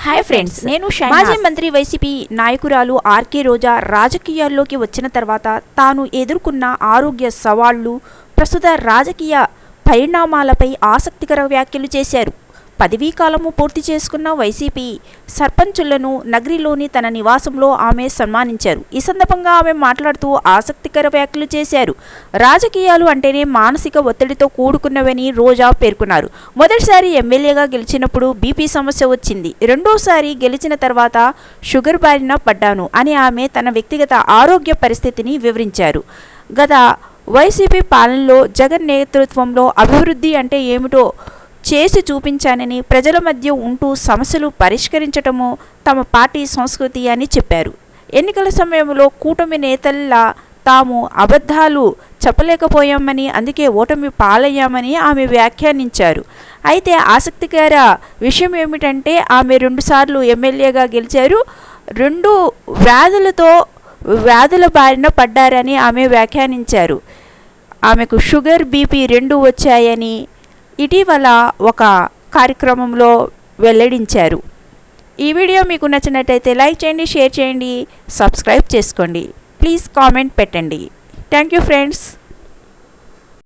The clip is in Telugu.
హాయ్ ఫ్రెండ్స్, నేను మాజీ మంత్రి వైసీపీ నాయకురాలు ఆర్కే రోజా రాజకీయాల్లోకి వచ్చిన తర్వాత తాను ఎదుర్కొన్న ఆరోగ్య సవాళ్లు, ప్రస్తుత రాజకీయ పరిణామాలపై ఆసక్తికర వ్యాఖ్యలు చేశారు. పదవీకాలము పూర్తి చేసుకున్న వైసీపీ సర్పంచులను నగరిలోని తన నివాసంలో ఆమె సన్మానించారు. ఈ సందర్భంగా ఆమె మాట్లాడుతూ ఆసక్తికర వ్యాఖ్యలు చేశారు. రాజకీయాలు అంటేనే మానసిక ఒత్తిడితో కూడుకున్నవని రోజా పేర్కొన్నారు. మొదటిసారి ఎమ్మెల్యేగా గెలిచినప్పుడు బీపీ సమస్య వచ్చింది. రెండోసారి గెలిచిన తర్వాత షుగర్ బారిన పడ్డాను అని ఆమె తన వ్యక్తిగత ఆరోగ్య పరిస్థితిని వివరించారు. గత వైసీపీ పాలనలో జగన్ నేతృత్వంలో అభివృద్ధి అంటే ఏమిటో చేసి చూపించానని, ప్రజల మధ్య ఉంటూ సమస్యలు పరిష్కరించటము తమ పార్టీ సంస్కృతి అని చెప్పారు. ఎన్నికల సమయంలో కూటమి నేతల్లా తాము అబద్ధాలు చెప్పలేకపోయామని, అందుకే ఓటమి పాలయ్యామని ఆమె వ్యాఖ్యానించారు. అయితే ఆసక్తికర విషయం ఏమిటంటే ఆమె 2 సార్లు ఎమ్మెల్యేగా గెలిచారు. 2 వ్యాధుల బారిన పడ్డారని ఆమె వ్యాఖ్యానించారు. ఆమెకు షుగర్, బీపీ 2 వచ్చాయని ఇటీవల ఒక కార్యక్రమంలో వెల్లడించారు. ఈ వీడియో మీకు నచ్చినట్టయితే లైక్ చేయండి, షేర్ చేయండి, సబ్స్క్రైబ్ చేసుకోండి. ప్లీజ్ కామెంట్ పెట్టండి. Thank you friends.